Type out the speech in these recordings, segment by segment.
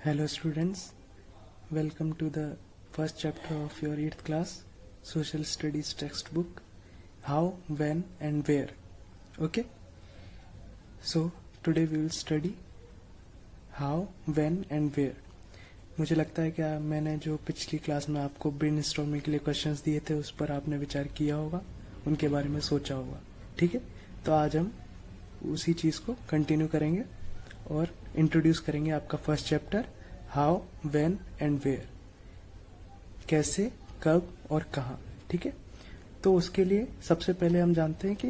Hello students, welcome to the first chapter of your 8th class Social Studies textbook, How, When and Where. Okay, so today we will study How, When and Where. मुझे लगता है कि मैंने जो पिछली class में आपको brainstorming के लिए क्वेश्चंस दिए थे उस पर आपने विचार किया होगा, उनके बारे में सोचा होगा. ठीक है, तो आज हम उसी चीज़ को कंटिन्यू करेंगे और इंट्रोड्यूस करेंगे आपका first chapter how, when and where. कैसे, कब और कहाँ. ठीक है, तो उसके लिए सबसे पहले हम जानते हैं कि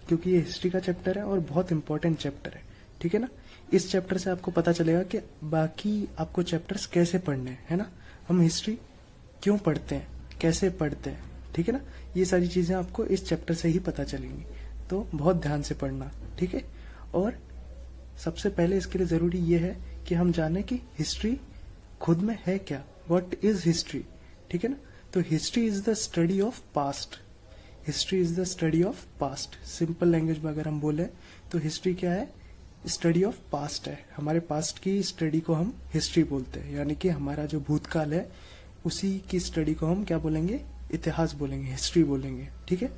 क्योंकि ये हिस्ट्री का चैप्टर है और बहुत इंपॉर्टेंट चैप्टर है, ठीक है ना, इस चैप्टर से आपको पता चलेगा कि बाकी आपको चैप्टर्स कैसे पढ़ने हैं, है ना. हम हिस्ट्री क्यों पढ़ते हैं, कैसे पढ़ते हैं, ठीक है ना, ये सारी चीजें आपको इस चैप्टर से ही पता चलेंगी. तो बहुत ध्यान से पढ़ना, ठीक है. और सबसे पहले इसके लिए जरूरी ये है कि हम जाने कि हिस्ट्री खुद में है क्या, व्हाट इज हिस्ट्री. ठीक है ना, तो history is the study of past. History is the study of past. Simple language में अगर हम बोले तो हिस्ट्री क्या है, स्टडी ऑफ पास्ट है. हमारे पास्ट की स्टडी को हम हिस्ट्री बोलते हैं, यानी कि हमारा जो भूतकाल है उसी की स्टडी को हम क्या बोलेंगे, इतिहास बोलेंगे, हिस्ट्री बोलेंगे. ठीक है.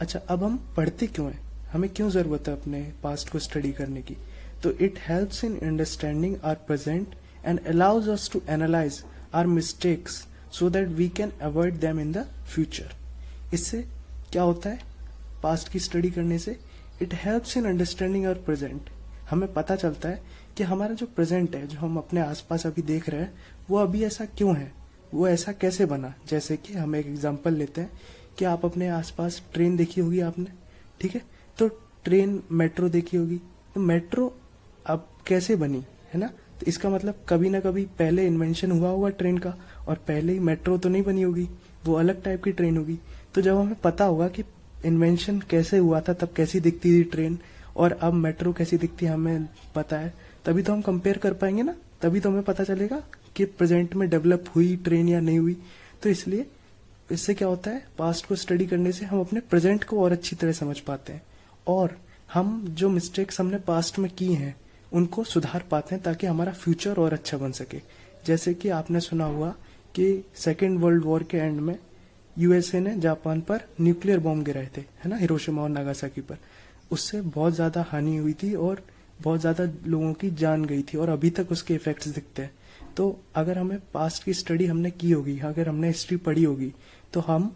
अच्छा, अब हम पढ़ते क्यों हैं, हमें क्यों जरूरत है अपने पास्ट को स्टडी करने की. तो it helps in understanding our present and allows us to analyse our mistakes so that we can avoid them in the future. इससे क्या होता है, पास्ट की स्टडी करने से it helps in understanding our present. हमें पता चलता है कि हमारा जो प्रेजेंट है, जो हम अपने आसपास अभी देख रहे हैं, वो अभी ऐसा क्यों है, वो ऐसा कैसे बना. जैसे कि हम एक एग्जांपल लेते हैं कि आप अपने आसपास ट्रेन देखी होगी आपने, ठीक है, तो ट्रेन, मेट्रो देखी होगी, तो मेट्रो अब कैसे बनी, है ना. तो इसका मतलब कभी ना कभी पहले इन्वेंशन हुआ होगा ट्रेन का, और पहले ही मेट्रो तो नहीं बनी होगी, वो अलग टाइप की ट्रेन होगी. तो जब हमें पता होगा कि इन्वेंशन कैसे हुआ था, तब कैसी दिखती थी ट्रेन, और अब मेट्रो कैसी दिखती है हमें पता है, तभी तो हम कंपेयर कर पाएंगे ना, तभी तो हमें पता चलेगा कि प्रेजेंट में डेवलप हुई ट्रेन या नहीं हुई. तो इसलिए इससे क्या होता है, पास्ट को स्टडी करने से हम अपने प्रेजेंट को और अच्छी तरह समझ पाते हैं, और हम जो मिस्टेक्स हमने पास्ट में की हैं उनको सुधार पाते हैं, ताकि हमारा फ्यूचर और अच्छा बन सके. जैसे कि आपने सुना हुआ कि सेकेंड वर्ल्ड वॉर के एंड में यूएसए ने जापान पर न्यूक्लियर बॉम्ब गिराए थे, है ना, हिरोशिमा और नागासाकी पर. उससे बहुत ज्यादा हानि हुई थी और बहुत ज्यादा लोगों की जान गई थी, और अभी तक उसके इफेक्ट्स दिखते हैं. तो अगर हमें पास्ट की स्टडी हमने की होगी, अगर हमने हिस्ट्री पढ़ी होगी, तो हम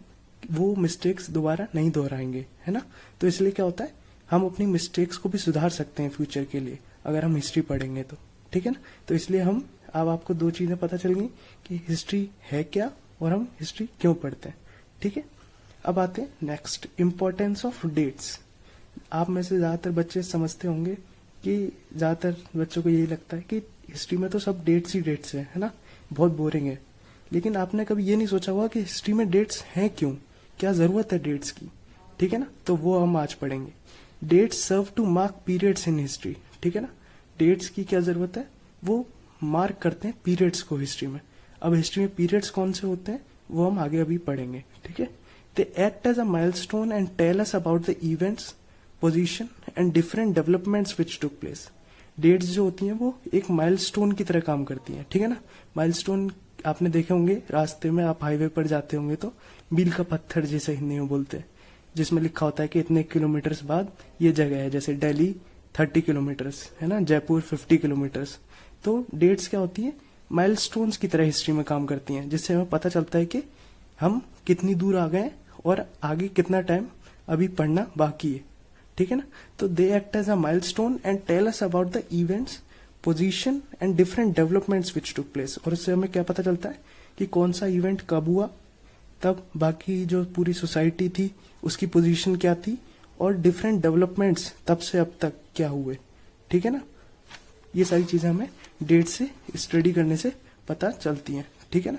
वो मिस्टेक्स दोबारा नहीं दोहराएंगे, है ना. तो इसलिए क्या होता है, हम अपनी मिस्टेक्स को भी सुधार सकते हैं फ्यूचर के लिए अगर हम हिस्ट्री पढ़ेंगे तो. ठीक है ना. तो इसलिए हम अब आपको दो चीजें पता चल गई कि हिस्ट्री है क्या और हम हिस्ट्री क्यों पढ़ते हैं. ठीक है. अब आते हैं नेक्स्ट, इम्पोर्टेंस ऑफ डेट्स. आप में से ज्यादातर बच्चे समझते होंगे कि ज्यादातर बच्चों को यही लगता है कि हिस्ट्री में तो सब डेट्स ही डेट्स है ना, बहुत बोरिंग है. लेकिन आपने कभी ये नहीं सोचा हुआ कि हिस्ट्री में डेट्स हैं क्यों, क्या जरूरत है डेट्स की. ठीक है ना, तो वो हम आज पढ़ेंगे. Dates serve to mark periods in history. ठीक है ना, डेट्स की क्या जरूरत है, वो मार्क करते हैं पीरियड्स को हिस्ट्री में. अब हिस्ट्री में पीरियड्स कौन से होते हैं वो हम आगे अभी पढ़ेंगे. ठीक है. They act as a milestone and tell us about the events, position and different developments which took place. Dates जो होती हैं वो एक माइलस्टोन की तरह काम करती हैं. ठीक है ना. माइलस्टोन आपने देखे होंगे, रास्ते में आप हाईवे पर जाते होंगे तो मील का पत्थर जिसे हिंदी में बोलते हैं, जिसमें लिखा होता है कि इतने किलोमीटर्स बाद ये जगह है. जैसे दिल्ली 30 किलोमीटर्स, है ना, जयपुर 50 किलोमीटर्स. तो डेट्स क्या होती है, माइलस्टोन्स की तरह हिस्ट्री में काम करती हैं, जिससे हमें पता चलता है कि हम कितनी दूर आ गए और आगे कितना टाइम अभी पढ़ना बाकी है. ठीक है ना. तो they act as a milestone and tell us about the events, position and different developments which took place. और उससे हमें क्या पता चलता है कि कौन सा इवेंट कब हुआ, तब बाकी जो पूरी सोसाइटी थी उसकी पोजीशन क्या थी, और डिफरेंट डेवलपमेंट्स तब से अब तक क्या हुए. ठीक है ना. ये सारी चीजें हमें डेट से स्टडी करने से पता चलती हैं. ठीक है ना.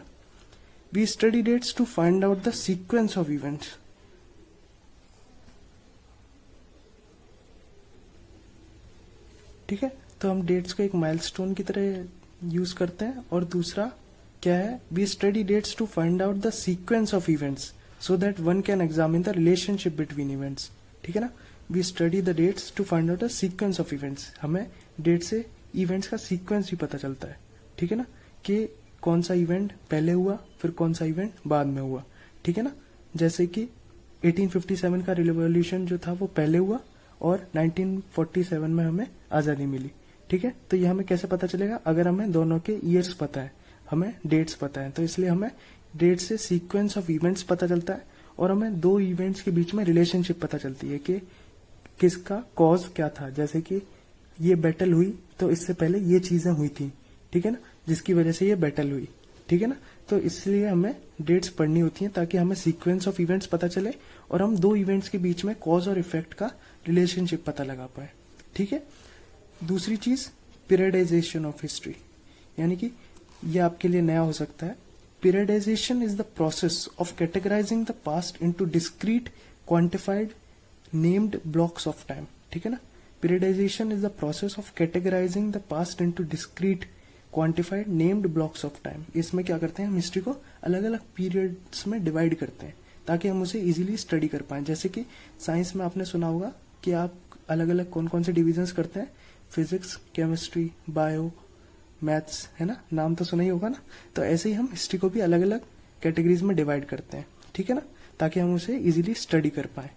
We study dates to find out the sequence of events. ठीक है. तो हम डेट्स को एक माइलस्टोन की तरह यूज करते हैं. और दूसरा क्या है, we study dates to find out the sequence of events so that one can examine the relationship between events. ठीक है ना. We study the dates to find out the sequence of events. हमें डेट से events का sequence भी पता चलता है. ठीक है ना, कि कौन सा इवेंट पहले हुआ फिर कौन सा इवेंट बाद में हुआ, ठीक है ना। जैसे कि 1857 का रिवॉल्यूशन जो था वो पहले हुआ और 1947 में हमें आजादी मिली, ठीक है। तो ये हमें कैसे पता चलेगा, अगर हमें दोनों के ईयर्स पता है, हमें डेट्स पता है, तो इसलिए हमें डेट से सीक्वेंस ऑफ इवेंट्स पता चलता है और हमें दो इवेंट्स के बीच में रिलेशनशिप पता चलती है कि किसका कॉज क्या था। जैसे कि ये बैटल हुई तो इससे पहले ये चीजें हुई थी, ठीक है ना, जिसकी वजह से ये बैटल हुई, ठीक है ना। तो इसलिए हमें डेट्स पढ़नी होती हैं ताकि हमें सीक्वेंस ऑफ इवेंट्स पता चले और हम दो इवेंट्स के बीच में कॉज और इफेक्ट का रिलेशनशिप पता लगा पाए, ठीक है। दूसरी चीज पीरियडाइजेशन ऑफ हिस्ट्री, यानी कि ये आपके लिए नया हो सकता है। Periodisation is the process of categorising the past into discrete quantified named blocks of time, ठीक है ना। Periodisation is the process of categorising the past into discrete quantified named blocks of time. इसमें क्या करते हैं, हम हिस्ट्री को अलग अलग पीरियड्स में डिवाइड करते हैं ताकि हम उसे इजीली स्टडी कर पाएं। जैसे कि साइंस में आपने सुना होगा कि आप अलग अलग कौन कौन से डिविजन्स करते हैं, फिजिक्स, केमिस्ट्री, बायो, मैथ्स, है ना, नाम तो सुना ही होगा ना। तो ऐसे ही हम हिस्ट्री को भी अलग अलग कैटेगरीज में डिवाइड करते हैं, ठीक है ना, ताकि हम उसे इजीली स्टडी कर पाए।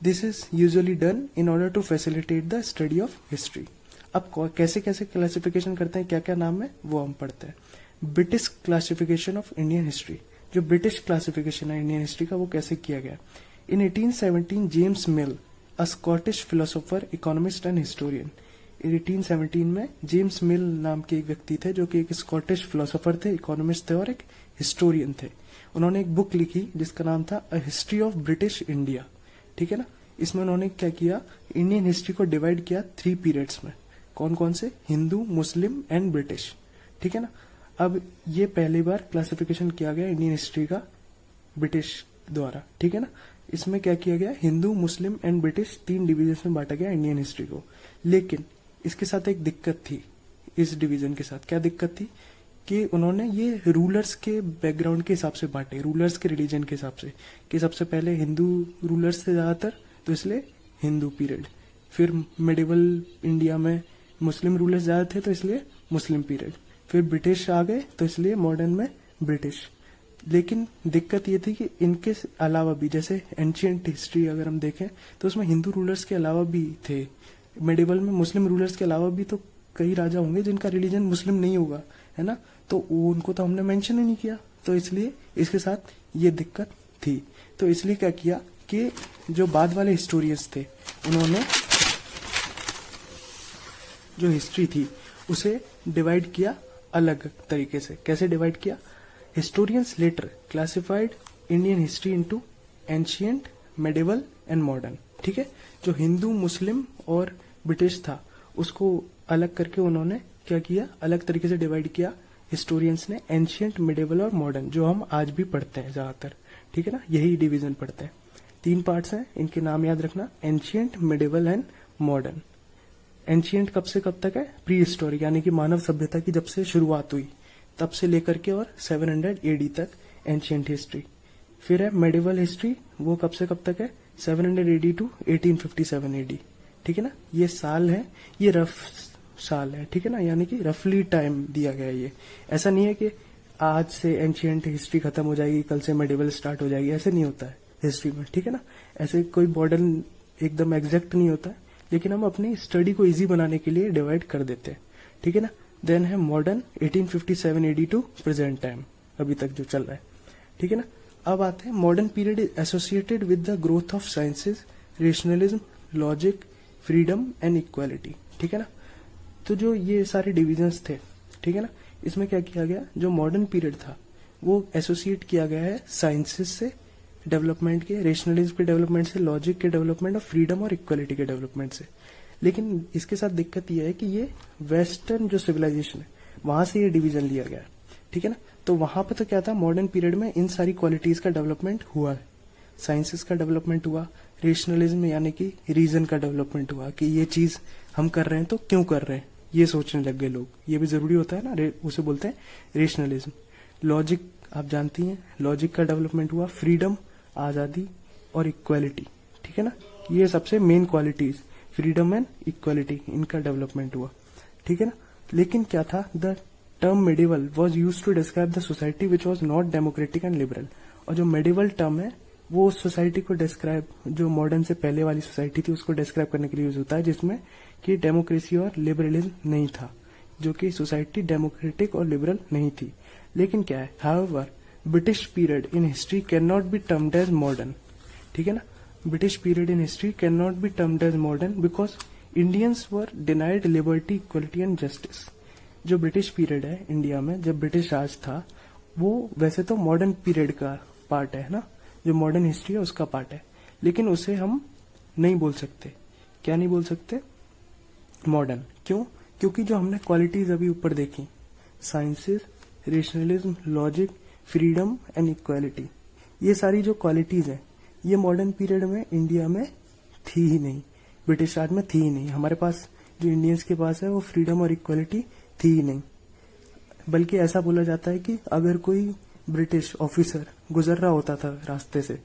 This is usually done in order to facilitate the study of history. अब कैसे कैसे क्लासिफिकेशन करते हैं, क्या क्या नाम है वो हम पढ़ते हैं। British classification of Indian history, जो ब्रिटिश क्लासिफिकेशन है इंडियन हिस्ट्री का, वो कैसे किया गया। इन 1817 James mill, a Scottish philosopher, economist and historian. 1817 में जेम्स मिल नाम के एक व्यक्ति थे जो कि एक स्कॉटिश फिलोसोफर थे, इकोनॉमिस्ट थे और एक हिस्टोरियन थे। उन्होंने एक बुक लिखी जिसका नाम था a history of British India, ठीक है ना। इसमें उन्होंने क्या किया, इंडियन हिस्ट्री को डिवाइड किया 3 पीरियड्स में। कौन कौन से, हिंदू, मुस्लिम एंड ब्रिटिश, ठीक है ना। अब ये पहली बार क्लासिफिकेशन किया गया इंडियन हिस्ट्री का ब्रिटिश द्वारा, ठीक है ना। इसमें क्या किया गया, Hindu, Muslim and British 3 division में बांटा गया इंडियन हिस्ट्री को। लेकिन इसके साथ एक दिक्कत थी, इस डिवीजन के साथ क्या दिक्कत थी कि उन्होंने ये रूलर्स के बैकग्राउंड के हिसाब से बांटे, रूलर्स के रिलीजन के हिसाब से, कि सबसे पहले हिंदू रूलर्स थे ज्यादातर तो इसलिए हिंदू पीरियड, फिर मिडिवल इंडिया में मुस्लिम रूलर्स ज्यादा थे तो इसलिए मुस्लिम पीरियड, फिर ब्रिटिश आ गए तो इसलिए मॉडर्न में ब्रिटिश। लेकिन दिक्कत ये थी कि इनके अलावा भी, जैसे एंशियंट हिस्ट्री अगर हम देखें तो उसमें हिंदू रूलर्स के अलावा भी थे, मिडिवल में मुस्लिम रूलर्स के अलावा भी तो कई राजा होंगे जिनका रिलीजन मुस्लिम नहीं होगा, है ना, तो उनको तो हमने मेंशन ही नहीं किया, तो इसलिए इसके साथ ये दिक्कत थी। तो इसलिए क्या किया कि जो बाद वाले हिस्टोरियंस थे उन्होंने जो हिस्ट्री थी उसे डिवाइड किया अलग तरीके से। कैसे डिवाइड किया, historians later classified Indian history into ancient, medieval and modern, ठीक है। जो हिंदू, मुस्लिम और ब्रिटिश था उसको अलग करके उन्होंने क्या किया, अलग तरीके से डिवाइड किया हिस्टोरियंस ने, एंशियंट, मिडिवल और मॉडर्न, जो हम आज भी पढ़ते हैं ज्यादातर, ठीक है ना, यही डिवीजन पढ़ते हैं। 3 पार्ट्स हैं, इनके नाम याद रखना, ancient, medieval and modern. Ancient कब से कब तक है, प्री हिस्टोरिक, यानी कि मानव सभ्यता की जब से शुरुआत हुई तब से लेकर के और 700 AD तक एंशियंट हिस्ट्री। फिर है मिडिवल हिस्ट्री, वो कब से कब तक है, 700 AD टू 1857 AD, ठीक है ना। ये साल है, ये रफ साल है, ठीक है ना, यानी कि रफली टाइम दिया गया है। ये ऐसा नहीं है कि आज से एंशियंट हिस्ट्री खत्म हो जाएगी, कल से मिडिवल स्टार्ट हो जाएगी, ऐसे नहीं होता है हिस्ट्री में, ठीक है ना। ऐसे कोई बॉर्डर एकदम एग्जैक्ट नहीं होता है, लेकिन हम अपनी स्टडी को इजी बनाने के लिए डिवाइड कर देते हैं, ठीक है ना। देन है modern, 1857 AD to present time, अभी तक जो चल रहा है, ठीक है ना। अब आते हैं modern period is associated with the growth of sciences, rationalism, logic, freedom and equality, ठीक है ना। तो जो ये सारे डिविजन्स थे, ठीक है ना, इसमें क्या किया गया, जो मॉडर्न पीरियड था वो एसोसिएट किया गया है साइंसेज से डेवलपमेंट के, रेशनलिज्म के डेवलपमेंट से, लॉजिक के डेवलपमेंट और फ्रीडम और इक्वालिटी के डेवलपमेंट से। लेकिन इसके साथ दिक्कत यह है कि ये वेस्टर्न जो सिविलाइजेशन है वहां से ये डिवीजन लिया गया है, ठीक है ना। तो वहां पर तो क्या था, मॉडर्न पीरियड में इन सारी क्वालिटीज का डेवलपमेंट हुआ है, साइंसेस का डेवलपमेंट हुआ, रेशनलिज्म यानी कि रीजन का डेवलपमेंट हुआ कि ये चीज हम कर रहे हैं तो क्यों कर रहे हैं, ये सोचने लग गए लोग, ये भी जरूरी होता है ना, उसे बोलते हैं रेशनलिज्म। लॉजिक आप जानती हैं, लॉजिक का डेवलपमेंट हुआ, फ्रीडम, आजादी और इक्वालिटी, ठीक है ना, ये सबसे main qualities, freedom and equality, इनका डेवलपमेंट हुआ, ठीक है ना। लेकिन क्या था, the term medieval was use to describe the society which was not democratic and liberal. और जो मेडिवल टर्म है वो उस सोसाइटी को डिस्क्राइब, जो मॉडर्न से पहले वाली सोसाइटी थी उसको डिस्क्राइब करने के लिए यूज होता है, जिसमें कि डेमोक्रेसी और लिबरलिज्म नहीं था, जो कि सोसाइटी डेमोक्रेटिक और लिबरल नहीं थी। लेकिन क्या है, however British period in history can not be termed as modern. ठीक है ना, British period in history can not be termed as modern because Indians were denied liberty, equality and justice. जो ब्रिटिश पीरियड है India में, जब British राज था, वो वैसे तो मॉडर्न पीरियड का पार्ट है ना, जो मॉडर्न हिस्ट्री है उसका पार्ट है, लेकिन उसे हम नहीं बोल सकते। क्या नहीं बोल सकते? मॉडर्न। क्यों? क्योंकि जो हमने क्वालिटीज अभी ऊपर देखी, sciences, rationalism, logic, freedom and equality, ये सारी जो क्वालिटीज हैं ये मॉडर्न पीरियड में इंडिया में थी ही नहीं, ब्रिटिश राज में थी ही नहीं। हमारे पास जो इंडियंस के पास है वो फ्रीडम और इक्वालिटी थी ही नहीं। बल्कि ऐसा बोला जाता है कि अगर कोई ब्रिटिश ऑफिसर गुजर रहा होता था रास्ते से,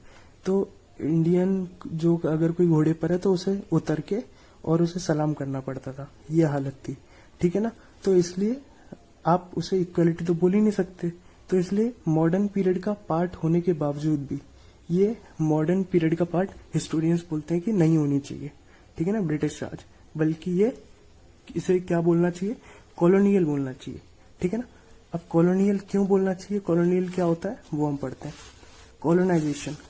तो इंडियन जो अगर कोई घोड़े पर है तो उसे उतर के और उसे सलाम करना पड़ता था, ये हालत थी। ठीक है ना, तो इसलिए आप उसे इक्वलिटी तो बोल ही नहीं सकते। तो इसलिए मॉडर्न पीरियड का पार्ट होने के बावजूद भी ये मॉडर्न पीरियड का पार्ट हिस्टोरियंस बोलते हैं कि नहीं होनी चाहिए। ठीक है ना, ब्रिटिश राज, बल्कि ये इसे क्या बोलना चाहिए, कॉलोनियल बोलना चाहिए। ठीक है ना, अब कॉलोनियल क्यों बोलना चाहिए, कॉलोनियल क्या होता है वो हम पढ़ते हैं।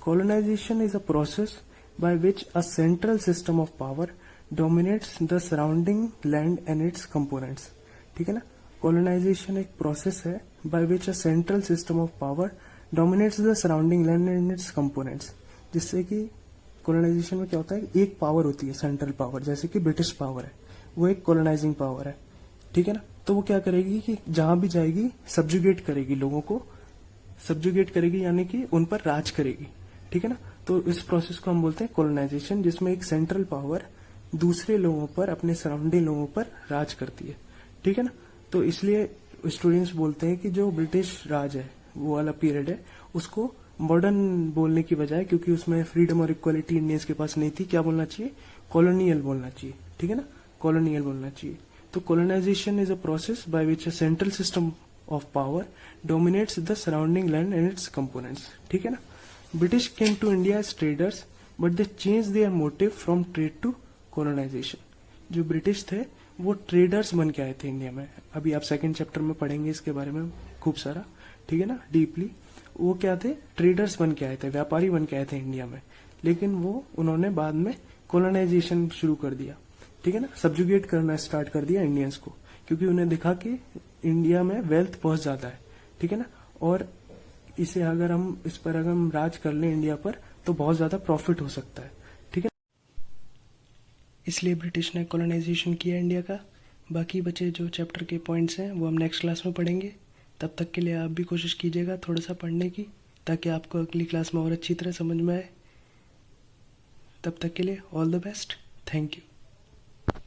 Colonisation is a process by which a central system of power dominates the surrounding land and its components. ठीक है ना, कॉलोनाइजेशन एक प्रोसेस है by which a central system of power dominates the surrounding land and its components. जिससे कि colonisation में क्या होता है, एक पावर होती है सेंट्रल पावर, जैसे कि ब्रिटिश पावर है, वो एक कॉलोनाइजिंग पावर है। ठीक है ना, तो वो क्या करेगी कि जहां भी जाएगी सब्जुगेट करेगी, लोगों को सब्जुगेट करेगी, यानी कि उन पर राज करेगी। ठीक है ना, तो इस प्रोसेस को हम बोलते हैं कॉलोनाइजेशन, जिसमें एक सेंट्रल पावर दूसरे लोगों पर, अपने सराउंडिंग लोगों पर राज करती है। ठीक है ना, तो इसलिए स्टूडेंट्स बोलते हैं कि जो ब्रिटिश राज है वो वाला पीरियड है उसको मॉडर्न बोलने की बजाय, क्योंकि उसमें फ्रीडम और इक्वालिटी इंडियंस के पास नहीं थी, क्या बोलना चाहिए, कॉलोनियल बोलना चाहिए। ठीक है ना, कॉलोनियल बोलना चाहिए। तो colonisation is a process by which a central system of power dominates the surrounding land and its components. ठीक है ना, British came to India as traders but they change their motive from trade to colonisation. जो British थे वो traders बन के आए थे इंडिया में। अभी आप सेकंड चैप्टर में पढ़ेंगे इसके बारे में खूब सारा। ठीक है ना, डीपली। वो क्या थे, ट्रेडर्स बन के आए थे, व्यापारी बन के आए थे इंडिया में, लेकिन वो उन्होंने बाद में कॉलोनाइजेशन शुरू कर दिया। ठीक है ना, सब्जुगेट करना स्टार्ट कर दिया इंडियंस को, क्योंकि उन्हें दिखा कि इंडिया में वेल्थ बहुत ज्यादा है। ठीक है ना, और इसे अगर हम राज कर लें इंडिया पर तो बहुत ज्यादा प्रॉफिट हो सकता है। ठीक है, इसलिए ब्रिटिश ने कॉलोनाइजेशन किया इंडिया का। बाकी बचे जो चैप्टर के पॉइंट्स हैं वो हम नेक्स्ट क्लास में पढ़ेंगे। तब तक के लिए आप भी कोशिश कीजिएगा थोड़ा सा पढ़ने की, ताकि आपको अगली क्लास में और अच्छी तरह समझ में आए। तब तक के लिए all the best, thank you.